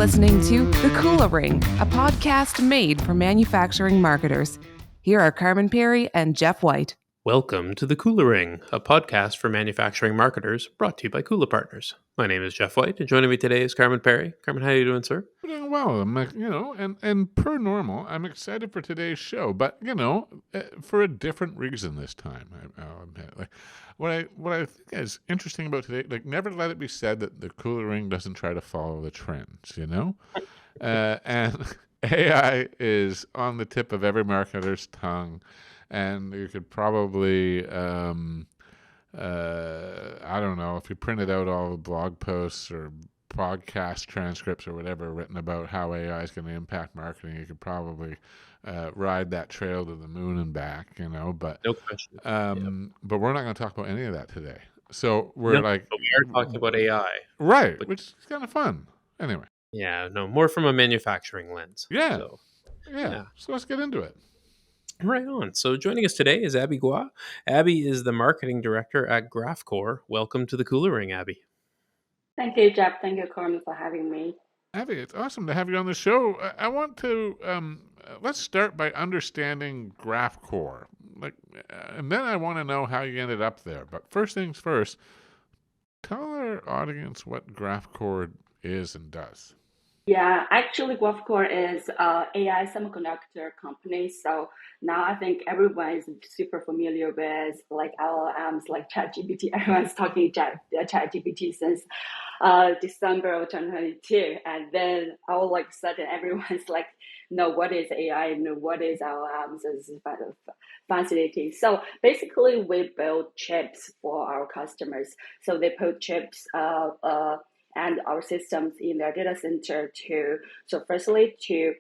listening to The Kula Ring, a podcast made for manufacturing marketers. Here are Carmen Perry and Jeff White. Welcome to The Kula Ring, a podcast for manufacturing marketers brought to you by Kula Partners. My name is Jeff White, and joining me today is Carmen Perry. Carmen, how are you doing, sir? I'm doing well. And per normal, I'm excited for today's show, but for a different reason this time. I'll admit. What I think is interesting about today, never let it be said that the Kula Ring doesn't try to follow the trends, and AI is on the tip of every marketer's tongue, and you could probably, I don't know, if you printed out all the blog posts or podcast transcripts or whatever written about how AI is going to impact marketing, you could probably ride that trail to the moon and back, but no question. But we're not going to talk about any of that today. So we're but we are talking about AI, right? Which is kind of fun. Anyway, more from a manufacturing lens. So let's get into it. Right on. So joining us today is Abby Gua. Abby is the marketing director at GraphCore. Welcome to the Kula Ring, Abby. Thank you, Jeff. Thank you, Carmen, for having me. Abby, it's awesome to have you on the show. I want to let's start by understanding GraphCore, and then I want to know how you ended up there. But first things first, tell our audience what GraphCore is and does. Yeah, actually, GraphCore is an AI semiconductor company. So now I think everyone is super familiar with LLMs, like ChatGPT. Everyone's talking ChatGPT since December of 2022. And then all of a sudden, everyone's like, no, what is AI and what is LLMs? This is kind of fascinating. So basically, we build chips for our customers. So they put chips and our systems in their data center firstly to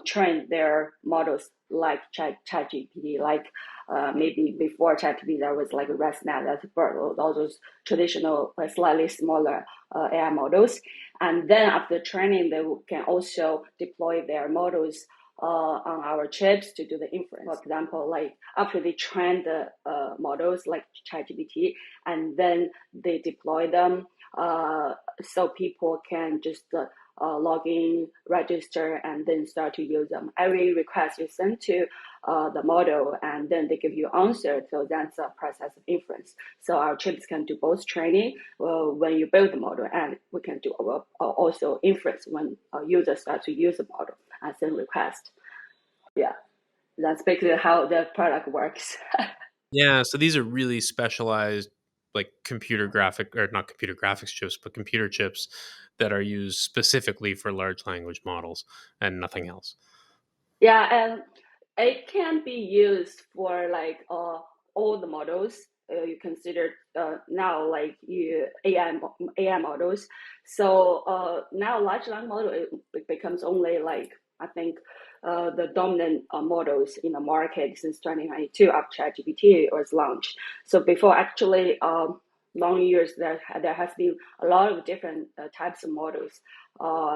train their models like ChatGPT, maybe before ChatGPT there was like ResNet, that's all those traditional slightly smaller AI models, and then after training they can also deploy their models on our chips to do the inference. For example, after they train the models like ChatGPT, and then they deploy them, so people can just log in, register, and then start to use them. Every request you send to the model, and then they give you answer. So that's a process of inference. So our chips can do both training when you build the model, and we can do also inference when a user starts to use the model and send request. Yeah, that's basically how the product works. Yeah, so these are really specialized computer graphics chips, but computer chips that are used specifically for large language models and nothing else. Yeah, and it can be used for all the models you consider now, AI models. So now large language model it becomes only I think the dominant models in the market since 2022 after ChatGPT was launched. So before actually long years there has been a lot of different types of models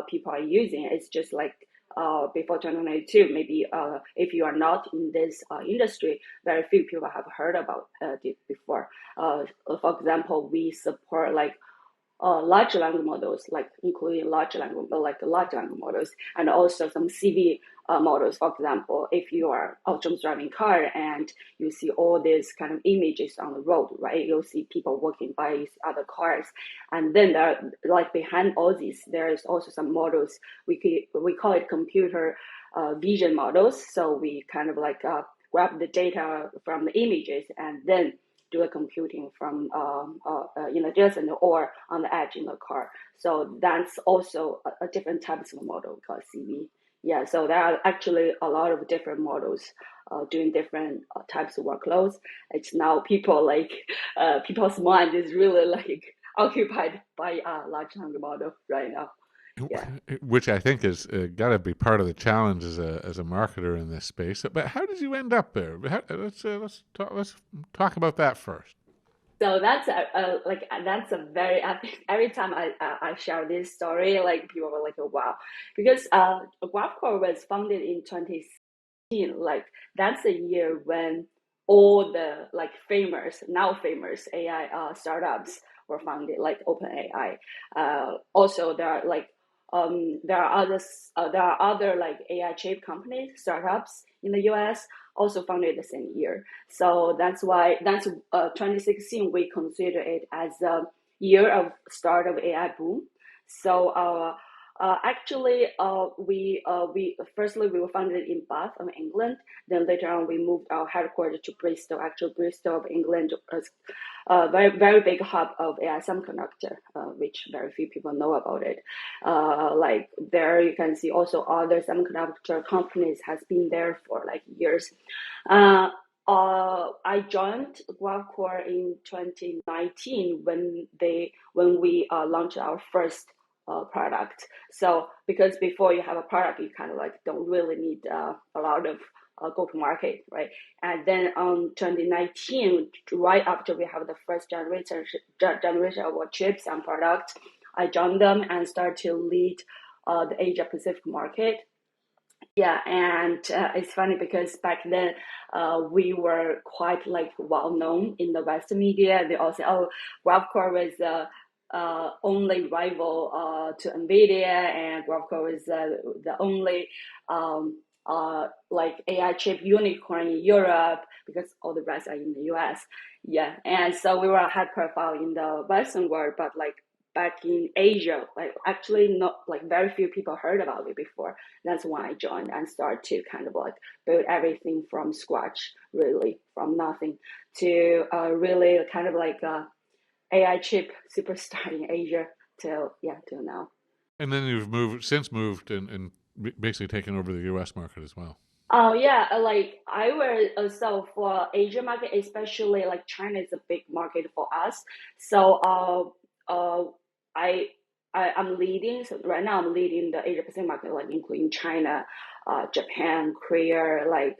people are using. It's just before 2022, maybe if you are not in this industry, very few people have heard about it before. For example, we support large language models, including large language models, and also some CV models. For example, if you are autonomous driving car and you see all these kind of images on the road, right? You'll see people walking by other cars, and then there, behind all these, there is also some models. We call it computer vision models. So we kind of grab the data from the images and then do a computing from in a data center or on the edge in the car. So that's also a different types of model called CV. Yeah, so there are actually a lot of different models doing different types of workloads. It's now people's mind is really occupied by a large language model right now. Yeah. Which I think is got to be part of the challenge as a marketer in this space. But how did you end up there? Let's talk about that first. So that's a very epic. Every time I share this story, people were like, "Oh wow," because GraphCore was founded in 2016. That's the year when all the now famous AI startups were founded, like OpenAI. Also, there are there are other like AI chip companies, startups in the US also founded the same year. So that's why 2016 we consider it as a year of start of AI boom. So actually, we firstly we were founded in Bath, England. Then later on, we moved our headquarters to Bristol. Actually, Bristol of England is a very big hub of AI semiconductor, which very few people know about it. Like there, you can see also other semiconductor companies has been there for like years. I joined GraphCore in 2019 when we launched our first product. So because before you have a product, you kind of like don't really need a lot of go to market, right? And then on 2019, right after we have the first generation of our chips and products, I joined them and started to lead the Asia Pacific market. Yeah, and it's funny because back then we were quite like well known in the Western media. They all say, "Oh, GraphCore was the only rival to NVIDIA, and GraphCore is the only like AI chip unicorn in Europe because all the rest are in the US." Yeah, and so we were high profile in the Western world, but like back in Asia, like actually not like very few people heard about it before. That's when I joined and started to kind of like build everything from scratch, really from nothing to really kind of like a AI chip superstar in Asia till now. And then you've moved and basically taken over the U.S. market as well. Oh yeah, like I were so for Asia market, especially like China is a big market for us. So I I'm leading. So right now I'm leading the Asia Pacific market, like including China, Japan, Korea, like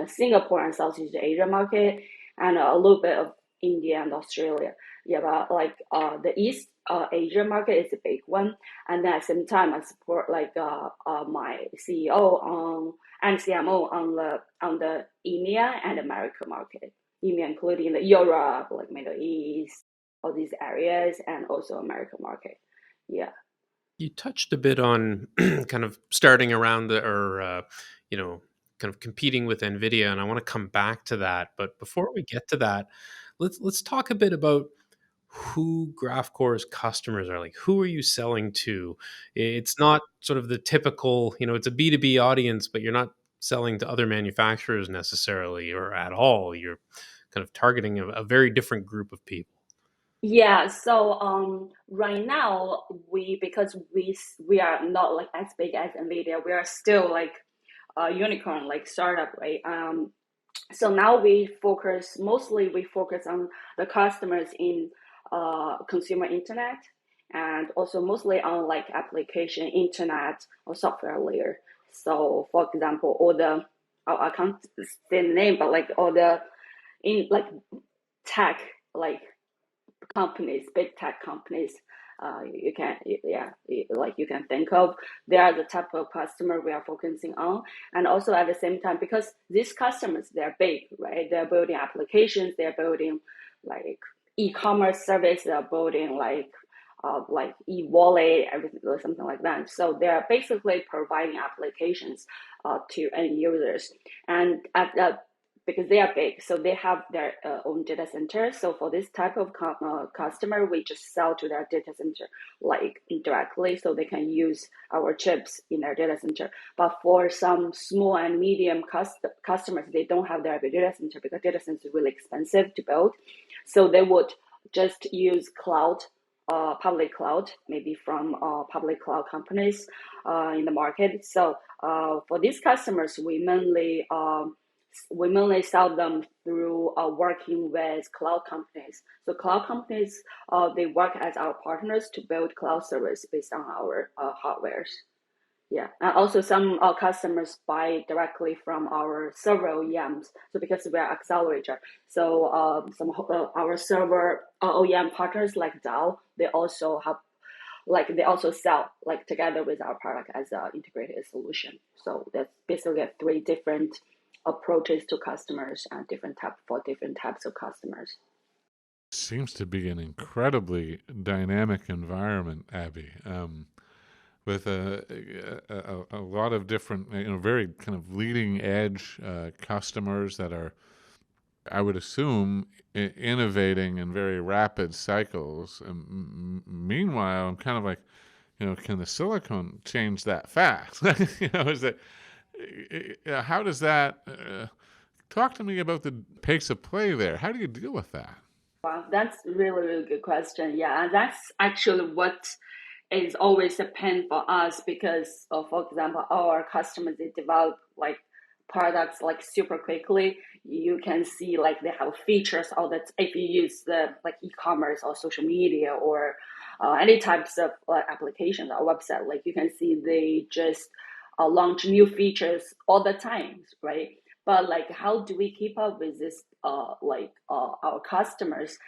Singapore and Southeast Asia market, and a little bit of India and Australia. Yeah, but like the East Asia market is a big one, and then at the same time I support like my CEO and CMO on the EMEA and America market. EMEA including the Europe, like Middle East, all these areas, and also America market. Yeah. You touched a bit on kind of starting around you know, kind of competing with NVIDIA, and I want to come back to that. But before we get to that, let's talk a bit about who GraphCore's customers are. Like, who are you selling to? It's not sort of the typical, it's a B2B audience, but you're not selling to other manufacturers necessarily or at all. You're kind of targeting a very different group of people. Yeah, so right now because we are not like as big as Nvidia, we are still like a unicorn, like startup, right? So now we focus on the customers in consumer internet and also mostly on like application internet or software layer. So for example, all the I can't say the name, but like all the in like tech like companies, big tech companies, you can like you can think of. They are the type of customer we are focusing on, and also at the same time because these customers they're big, right? They're building applications, they're building like e-commerce service, they're building like e-wallet, everything or something like that. So they're basically providing applications to end users, and at that because they are big, so they have their own data center. So for this type of customer, we just sell to their data center like indirectly, so they can use our chips in their data center. But for some small and medium customers, they don't have their data center because data center is really expensive to build. So they would just use cloud, public cloud, maybe from public cloud companies in the market. So for these customers, we mainly sell them through working with cloud companies. So cloud companies, they work as our partners to build cloud service based on our hardwares. Yeah, and also some customers buy directly from our server OEMs. So because we are accelerator, so some our server OEM partners like Dow, they also sell like together with our product as an integrated solution. So that's basically three different approaches to customers and different types of customers. Seems to be an incredibly dynamic environment, Abby. with a lot of different, very kind of leading edge customers that are, I would assume, innovating in very rapid cycles. And meanwhile, I'm kind of like, can the silicon change that fast? Is it? How does that? Talk to me about the pace of play there. How do you deal with that? Wow, that's really, really good question. Yeah, and that's actually what is always a pain for us because, for example, our customers, they develop like products like super quickly. You can see like they have features all that if you use the like e-commerce or social media or any types of applications or website, like you can see they just launch new features all the time, right? But like, how do we keep up with this? Our customers,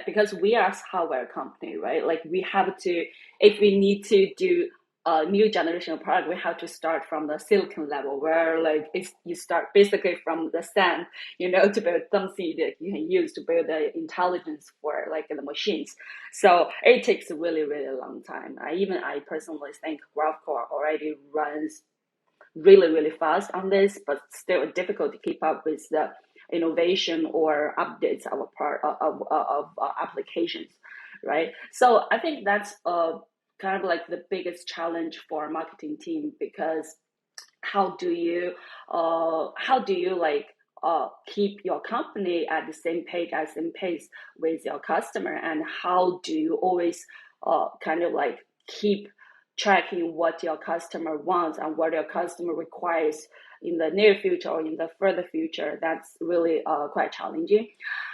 because we are a hardware company, right? Like we have to, if we need to do a new generation of product, we have to start from the silicon level, where like you start basically from the sand, to build something that you can use to build the intelligence for like the machines. So it takes a really, really long time. I personally think GraphCore already runs really, really fast on this, but still difficult to keep up with the innovation or updates of a part of applications, right? So I think that's kind of like the biggest challenge for marketing team, because how do you like keep your company at the same page at the same pace with your customer, and how do you always kind of like keep tracking what your customer wants and what your customer requires in the near future or in the further future? That's really quite challenging.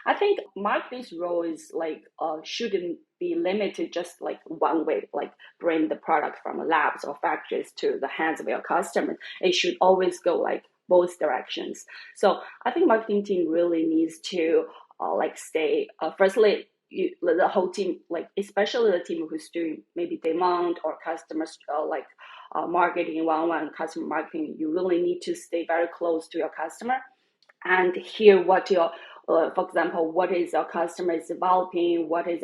I think marketing's role is like shouldn't be limited just like one way, like bring the product from labs or factories to the hands of your customers. It should always go like both directions. So I think marketing team really needs to like stay firstly, the whole team, like especially the team who's doing maybe demand or customers marketing, one-on-one customer marketing, you really need to stay very close to your customer and hear what your for example, what is your customer is developing, what is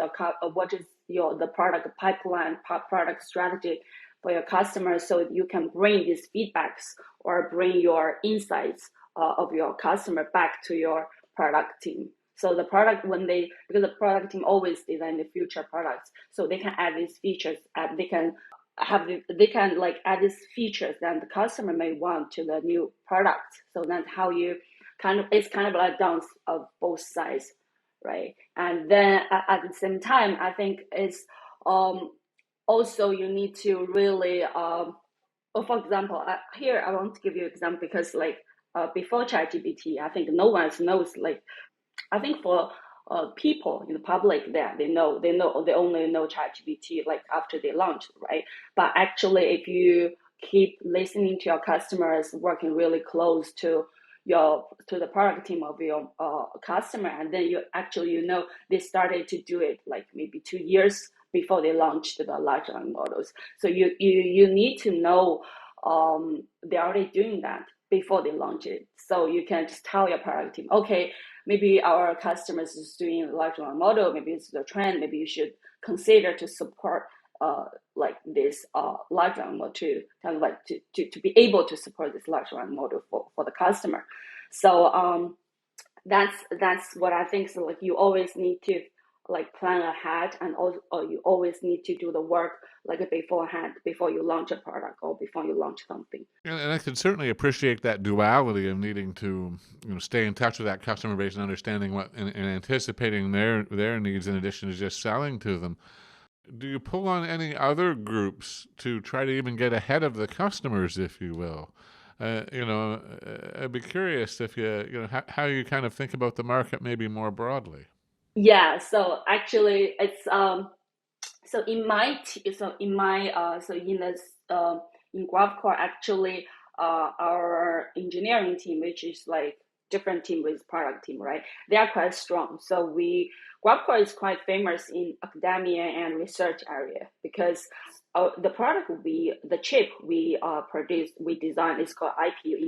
your the product pipeline, product strategy for your customers, so you can bring these feedbacks or bring your insights of your customer back to your product team. So the product, because the product team always design the future products, so they can add these features, and they can like add these features that the customer may want to the new product. So that's how you it's kind of like dance of both sides, right? And then at the same time, I think it's also you need to really for example, here I want to give you an example, because like before ChatGPT, I think no one knows, like I think for people in the public that they only know ChatGPT like after they launch, right? But actually, if you keep listening to your customers, working really close to the product team of your customer, and then they started to do it like maybe 2 years before they launched the large language models. So you need to know they're already doing that before they launch it. So you can just tell your product team, okay, maybe our customers is doing large language model, maybe it's the trend, maybe you should consider to support like this large language model to kind of like to be able to support this large language model for the customer. So that's what I think. So like you always need to like plan ahead, and also you always need to do the work like beforehand, before you launch a product or before you launch something. And I can certainly appreciate that duality of needing to stay in touch with that customer base and understanding what and anticipating their needs in addition to just selling to them. Do you pull on any other groups to try to even get ahead of the customers, if you will? I'd be curious if how you kind of think about the market maybe more broadly. Yeah. So actually, it's so in my in GraphCore, actually our engineering team, which is like different team with product team, right? They are quite strong. So GraphCore is quite famous in academia and research area, because the chip we design is called IPU,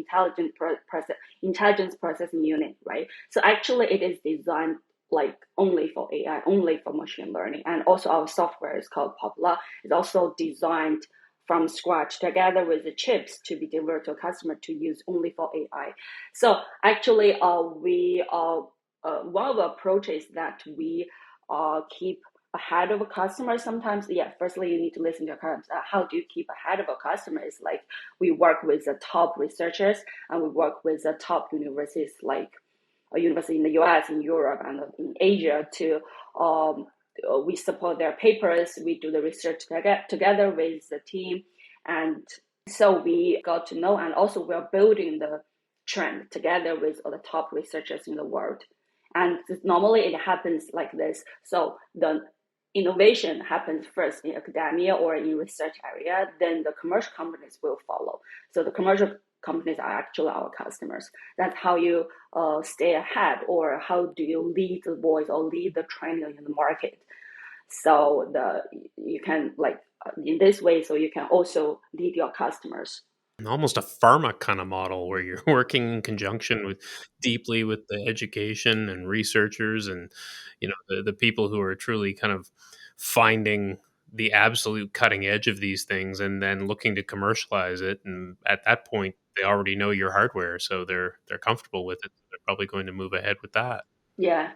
Intelligence Processing Unit, right? So actually it is designed like only for AI, only for machine learning. And also our software is called Popula. It's also designed from scratch together with the chips to be delivered to a customer to use only for AI. So actually, we one of the approaches that we keep ahead of a customer sometimes. Yeah, firstly, you need to listen to your customers. How do you keep ahead of a customer? Is like we work with the top researchers and we work with the top universities like a university in the US, in Europe, and in Asia to we support their papers. We do the research together with the team, and so we got to know, and also we're building the trend together with all the top researchers in the world. And normally it happens like this. So the innovation happens first in academia or in research area, then the commercial companies will follow. So the commercial companies are actually our customers. That's how you stay ahead, or how do you lead the voice or lead the trend in the market. So you can like in this way, so you can also lead your customers. Almost a pharma kind of model where you're working in conjunction with deeply with the education and researchers and the people who are truly kind of finding the absolute cutting edge of these things and then looking to commercialize it, and at that point they already know your hardware, so they're comfortable with it. They're probably going to move ahead with that. Yeah,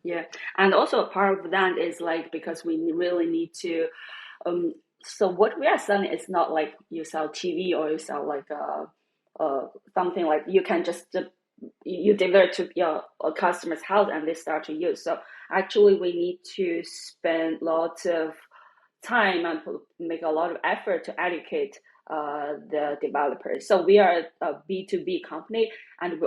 yeah. And also a part of that is like because we really need to so what we are selling is not like you sell TV or you sell like something like you can just you deliver to your customer's house and they start to use. So actually we need to spend lots of time and make a lot of effort to educate the developers. So we are a B2B company, and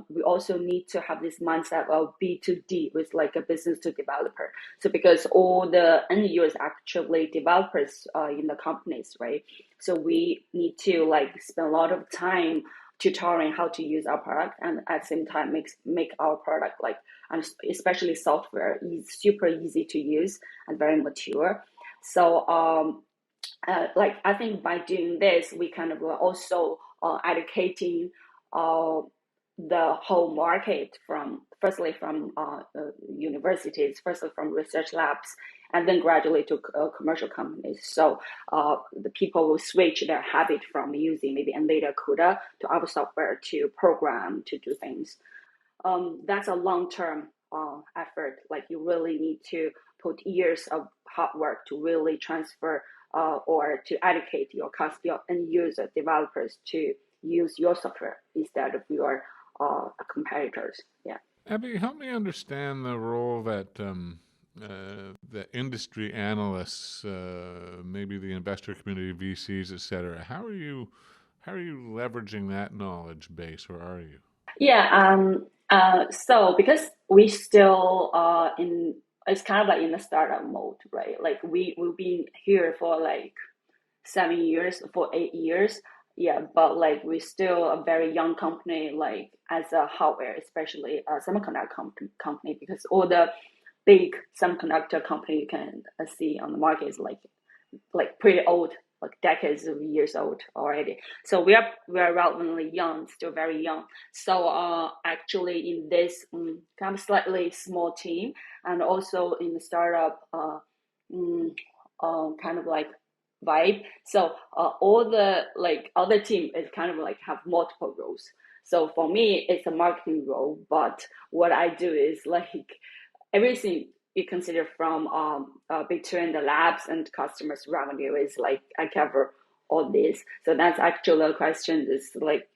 we also need to have this mindset of B2D with like a business to developer. So because all the end users actually developers in the companies, right? So we need to like spend a lot of time tutoring how to use our product, and at the same time make our product like, and especially software, is super easy to use and very mature. So like I think by doing this, we kind of also educating the whole market from firstly from universities, firstly from research labs, and then gradually to commercial companies. So the people will switch their habit from using maybe NVIDIA CUDA to our software to program to do things. That's a long-term effort. Like you really need to put years of hard work to really transfer or to educate your customer and user developers to use your software instead of your competitors. Yeah. Abby, help me understand the role that the industry analysts, maybe the investor community, VCs, etc. How are you leveraging that knowledge base, or are you? Yeah. So because we still in it's kind of like in the startup mode, right? Like we've been here for like 7 years, for 8 years. Yeah, but like we're still a very young company, like as a hardware, especially a semiconductor company, because all the big semiconductor company you can see on the market is like pretty old, like decades of years old already. So we are relatively young, still very young. So actually in this kind of slightly small team, and also in the startup kind of like vibe. So all the like other team is kind of like have multiple roles. So for me, it's a marketing role, but what I do is like everything you consider from between the labs and customers revenue is like I cover all this. So that's actually a question is like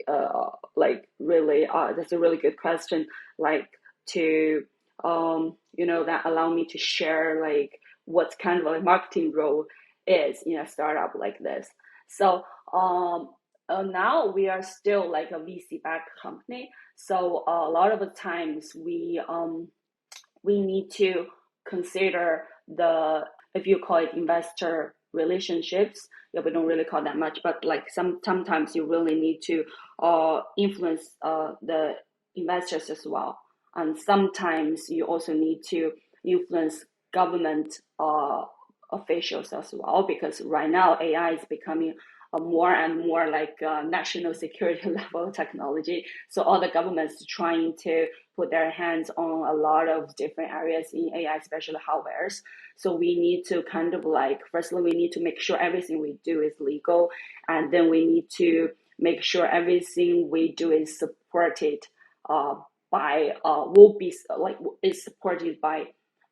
really that's a really good question, like to that allow me to share like what kind of a marketing role is in a startup like this. So now we are still like a VC backed company. So a lot of the times we need to consider the, if you call it investor relationships, yeah, we don't really call that much, but like sometimes you really need to influence the investors as well. And sometimes you also need to influence government officials as well, because right now AI is becoming more and more like national security level technology. So all the governments trying to put their hands on a lot of different areas in AI, especially hardwares. So we need to kind of like, firstly, we need to make sure everything we do is legal, and then we need to make sure everything we do is supported by will be like is supported by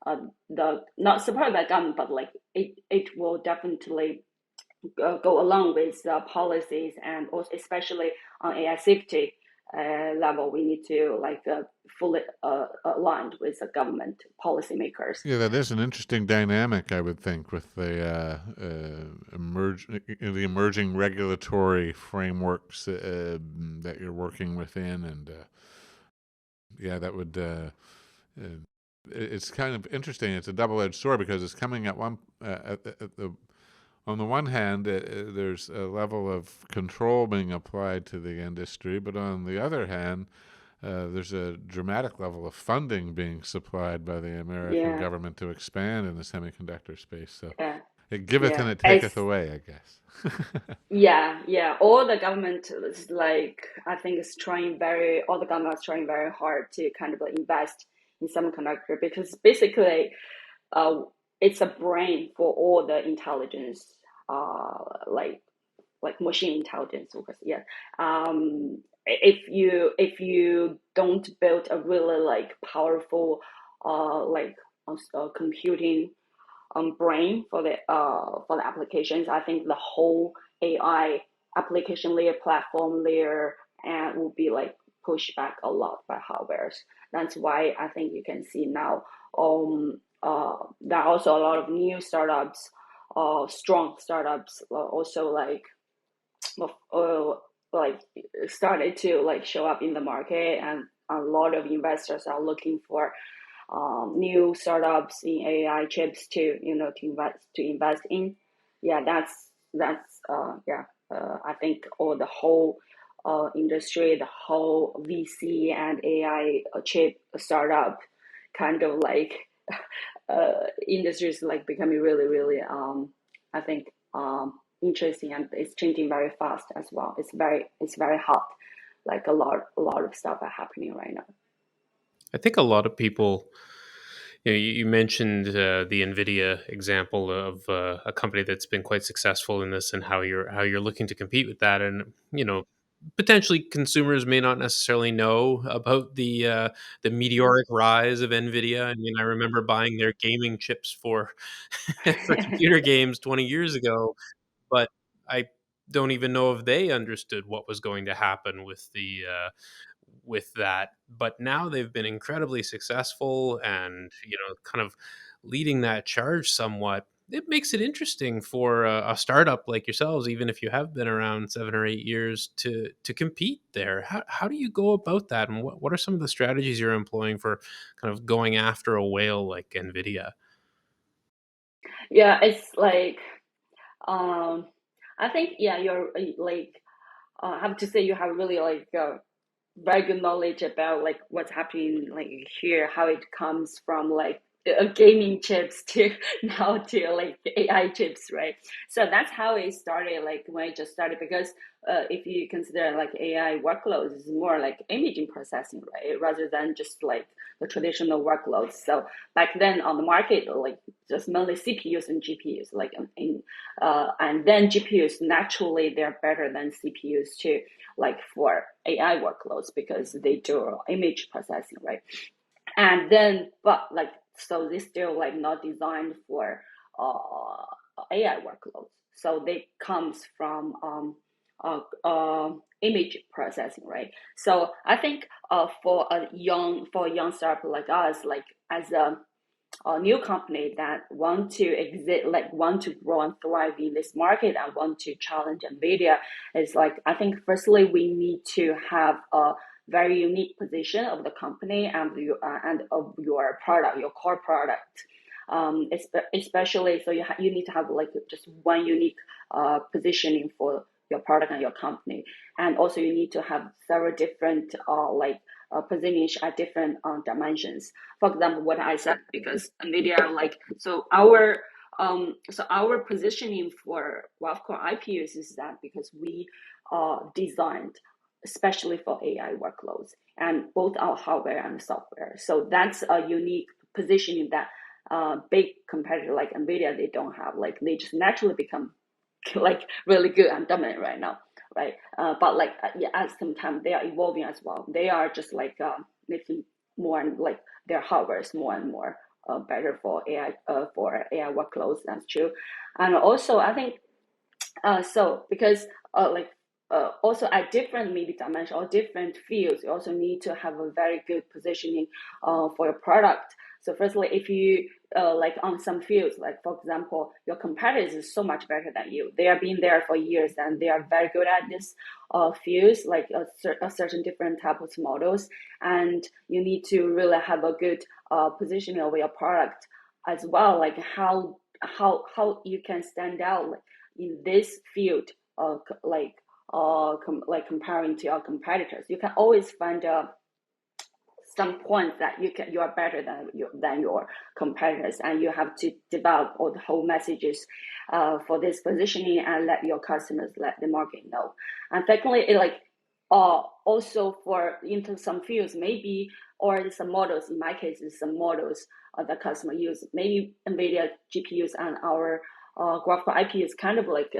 the not supported by government, but like it will definitely go along with the policies, and also especially on AI safety level, we need to like fully aligned with the government policymakers. Yeah, that is an interesting dynamic, I would think, with the the emerging regulatory frameworks that you're working within, and yeah, that would. It's kind of interesting. It's a double-edged sword because it's coming at one at the on the one hand, there's a level of control being applied to the industry, but on the other hand, there's a dramatic level of funding being supplied by the American Yeah, government to expand in the semiconductor space. So yeah, it giveth yeah. and it As taketh away, I guess. yeah. All the government is like, I think is trying very all the governments trying very hard to kind of like invest in semiconductor, because basically uh, it's a brain for all the intelligence, uh, like machine intelligence. Because yeah, if you don't build a really like powerful like computing brain for the applications, I think the whole AI application layer, platform layer, and will be like pushed back a lot by hardwares. That's why I think you can see now there are also a lot of new startups, strong startups, also uh, like started to like show up in the market, and a lot of investors are looking for new startups in AI chips to invest in. Yeah, that's yeah. I think all the whole industry, the whole VC and AI chip startup kind of like industry is like becoming really really I think interesting, and it's changing very fast as well. It's very hot. Like a lot of stuff are happening right now. I think a lot of people, you mentioned the Nvidia example of a company that's been quite successful in this, and how you're looking to compete with that, and potentially consumers may not necessarily know about the meteoric rise of Nvidia. I mean, I remember buying their gaming chips for for computer games 20 years ago, but I don't even know if they understood what was going to happen with that. But now they've been incredibly successful, and kind of leading that charge somewhat. It makes it interesting for a startup like yourselves, even if you have been around 7 or 8 years, to compete there. How do you go about that, and what are some of the strategies you're employing for kind of going after a whale like Nvidia? Yeah, it's like um I think yeah, you're like I have to say you have really like very good knowledge about like what's happening like here, how it comes from like gaming chips to now to like AI chips, right? So that's how it started, like when it just started, because if you consider like AI workloads, it's more like imaging processing, right, rather than just like the traditional workloads. So back then on the market, like just mainly CPUs and GPUs, like and then GPUs naturally they're better than CPUs too, like for AI workloads, because they do image processing, right? And then, but like, so they still like not designed for AI workloads. So they comes from image processing, right? So I think for a young startup like us, like as a new company that want to exist, like want to grow and thrive in this market and want to challenge Nvidia, is like, I think firstly we need to have a very unique position of the company and of your product, your core product. Especially, so you need to have like just one unique positioning for your product and your company, and also you need to have several different positioning at different dimensions. For example, what I said, because NVIDIA, like, so our So our positioning for quad-core IPUs is that because we designed especially for AI workloads and both our hardware and software. So that's a unique positioning that big competitor like NVIDIA, they don't have. Like they just naturally become like really good and dominant right now, right? But like yeah, at some time they are evolving as well. They are just like making more and like their hardware is more and more better for AI workloads. That's true, and also I think so because like also at different maybe dimension or different fields, you also need to have a very good positioning for your product. So firstly, if you like on some fields, like for example, your competitors is so much better than you. They have been there for years and they are very good at this fields, like a certain different type of models. And you need to really have a good positioning of your product as well, like how you can stand out like, in this field, like comparing to your competitors. You can always find some points that you are better than your competitors, and you have to develop all the whole messages for this positioning and let your customers, let the market know. And secondly, it like also for into some fields maybe, or some models, in my case is some models that customer use, maybe NVIDIA GPUs and our graphical IP is kind of like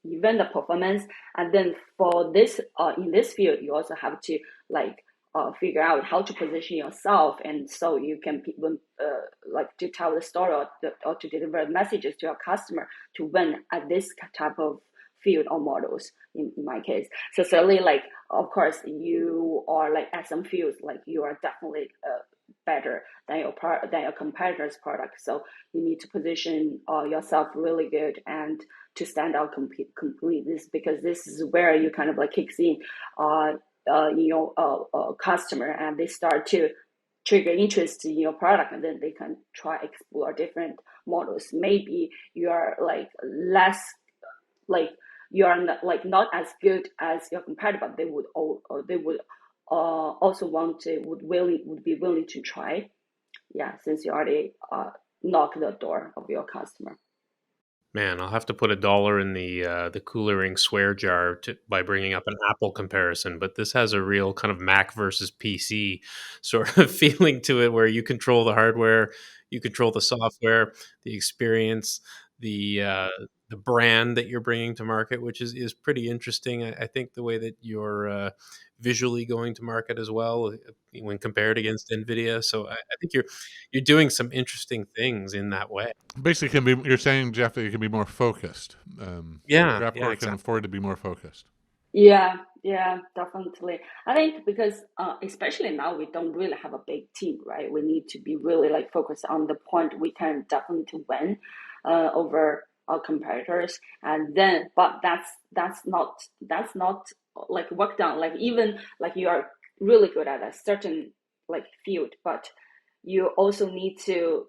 even the performance. And then for this in this field, you also have to like figure out how to position yourself, and so you can like to tell the story or to deliver messages to your customer to win at this type of field or models in my case. So certainly, like of course you are like at some fields like you are definitely better than your competitor's product. So you need to position yourself really good and to stand out complete this, because this is where you kind of like kicks in your customer, and they start to trigger interest in your product, and then they can try explore different models. Maybe you are like less like you are not as good as your competitor, but they would also would be willing to try. Yeah, since you already knock the door of your customer. Man, I'll have to put $1 in the Kula Ring swear jar by bringing up an Apple comparison. But this has a real kind of Mac versus PC sort of feeling to it, where you control the hardware, you control the software, the experience, the brand that you're bringing to market, which is pretty interesting. I think the way that you're visually going to market as well when compared against NVIDIA. So I think you're doing some interesting things in that way. Basically, you're saying, Jeff, that you can be more focused. Yeah, GraphCore can exactly. afford to be more focused. Yeah, definitely. I think because especially now we don't really have a big team, right? We need to be really like focused on the point we can definitely win over our competitors, and then but that's not like work down. Like even like you are really good at a certain like field, but you also need to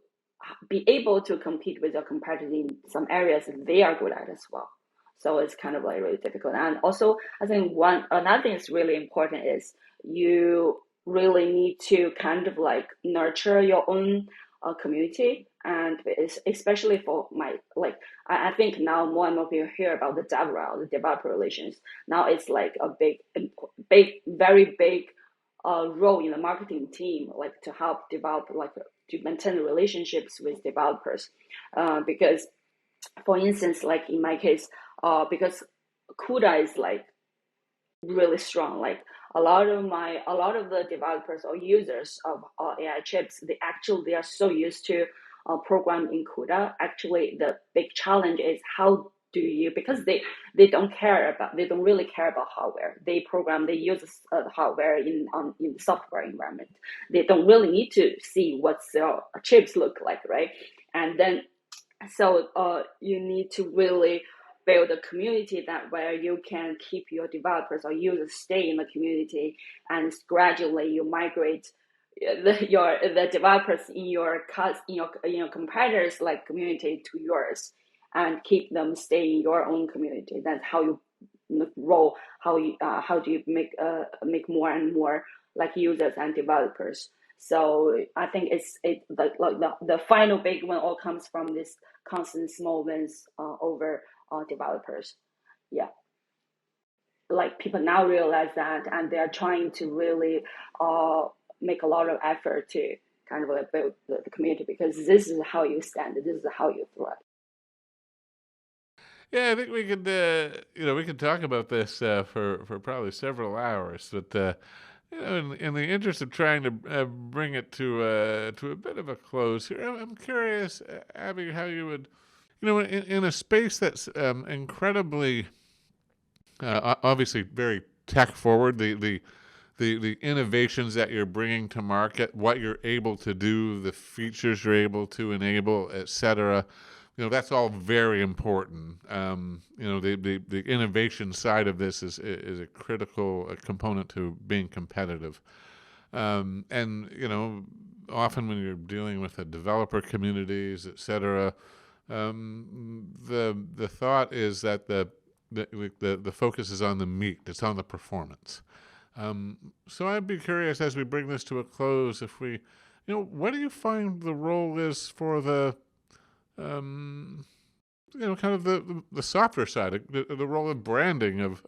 be able to compete with your competitors in some areas they are good at as well. So it's kind of like really difficult. And also, I think another thing that's really important is you really need to kind of like nurture your own community, and especially for my like I think now more and more people hear about the DevRel, the developer relations. Now it's like a very big role in the marketing team, like to help develop like to maintain relationships with developers, because for instance, like in my case, because CUDA is like really strong. Like a lot of the developers or users of AI chips, they are so used to program in CUDA. Actually, the big challenge is how do you, because they don't really care about hardware. They use hardware in the software environment. They don't really need to see what their chips look like, right? And then so you need to really build a community that where you can keep your developers or users stay in the community, and gradually you migrate the developers in your competitors like community to yours, and keep them stay in your own community. That's how you roll. How do you make more and more like users and developers. So I think the final big one all comes from this constant small wins over developers. Yeah, like people now realize that, and they are trying to really uh, make a lot of effort to kind of like build the community, because this is how you stand, this is how you thrive. Yeah, I think we could, we could talk about this for probably several hours, but in the interest of trying to bring it to a bit of a close here, I'm curious, Abby, how you would, in a space that's incredibly, obviously very tech forward, the innovations that you're bringing to market, what you're able to do, the features you're able to enable, etc. That's all very important. The innovation side of this is a critical component to being competitive. And often when you're dealing with the developer communities, etc., the thought is that the focus is on the meat, it's on the performance. So I'd be curious, as we bring this to a close, if we, what do you find the role is for the, kind of the softer side, the role of branding of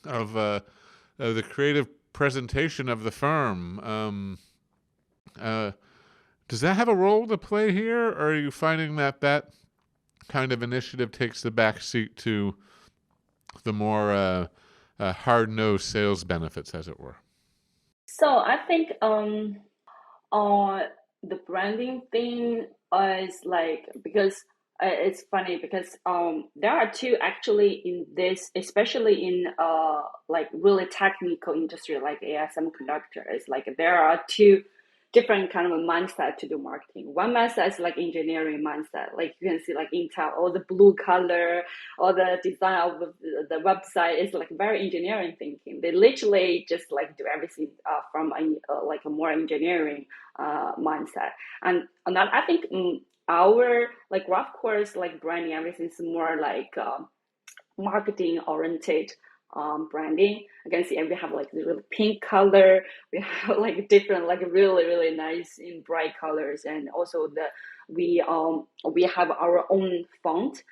the creative presentation of the firm? Does that have a role to play here, or are you finding that kind of initiative takes the back seat to the more hard-nosed sales benefits, as it were? So I think on the branding thing is like, because it's funny because there are two actually in this, especially in like really technical industry like AI semiconductor. It's like there are two different kind of a mindset to do marketing. One mindset is like engineering mindset, like you can see like Intel, all the blue color, all the design of the website is like very engineering thinking. They literally just like do everything from like a more engineering mindset. And that I think our like Graph course, like branding, everything is more like marketing oriented branding. I can see we have like the really pink color, we have like different like really really nice in bright colors, and also we have our own font,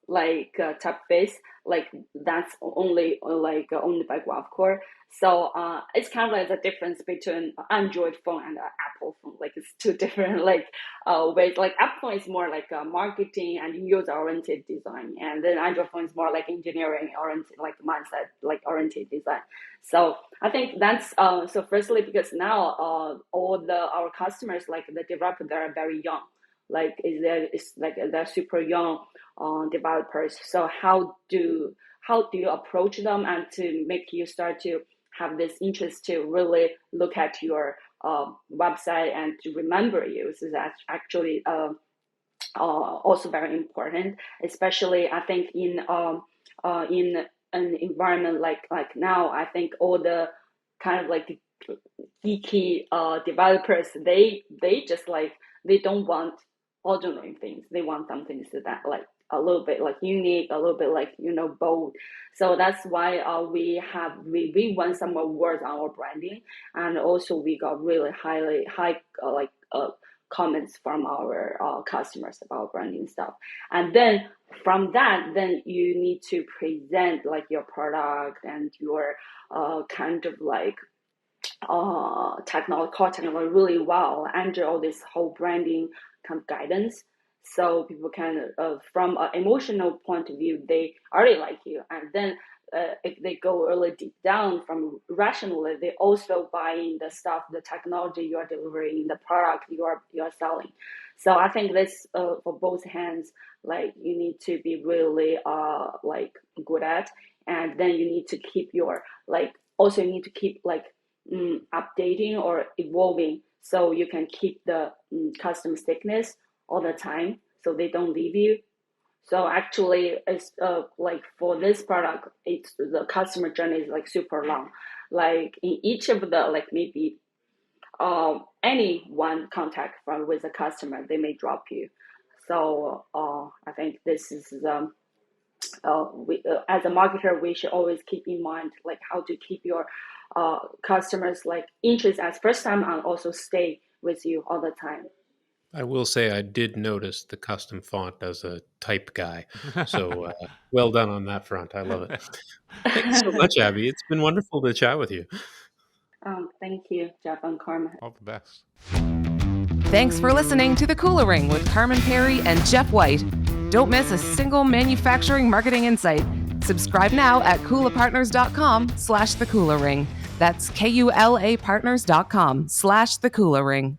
like typeface, like that's only like owned by GraphCore. So it's kind of like the difference between Android phone and Apple phone. Like it's two different like ways. Like Apple phone is more like marketing and user oriented design, and then Android phone is more like engineering oriented, like mindset, like oriented design. So I think that's so. Firstly, because now all our customers, like the developers, they're very young. Like it's like they're super young developers. So how do you approach them and to make you start to have this interest to really look at your website and to remember you? So that's actually also very important, especially I think in an environment like now. I think all the kind of like geeky developers, they just like they don't want ordinary things. They want something that like a little bit like unique, a little bit like bold. So that's why we won some awards on our branding, and also we got really high comments from our customers about branding stuff. And then from that, then you need to present like your product and your kind of like technology really well under all this whole branding kind of guidance. So people can, from an emotional point of view, they already like you, and then if they go really deep down from rationally, they also buy in the stuff, the technology you are delivering, the product you are selling. So I think this for both hands, like you need to be really like good at, and then you need to keep your like also you need to keep like updating or evolving, so you can keep the customer stickiness all the time, so they don't leave you. So actually, it's like for this product, it's the customer journey is like super long. Like in each of the like maybe any one contact from with a customer, they may drop you. So I think this is as a marketer, we should always keep in mind like how to keep your customers like interest as first time and also stay with you all the time. I will say I did notice the custom font as a type guy. So well done on that front. I love it. Thanks so much, Abby. It's been wonderful to chat with you. Thank you, Jeff and Carmen. All the best. Thanks for listening to The Kula Ring with Carmen Perry and Jeff White. Don't miss a single manufacturing marketing insight. Subscribe now at kulapartners.com/The Kula Ring. That's KULApartners.com/The Kula Ring.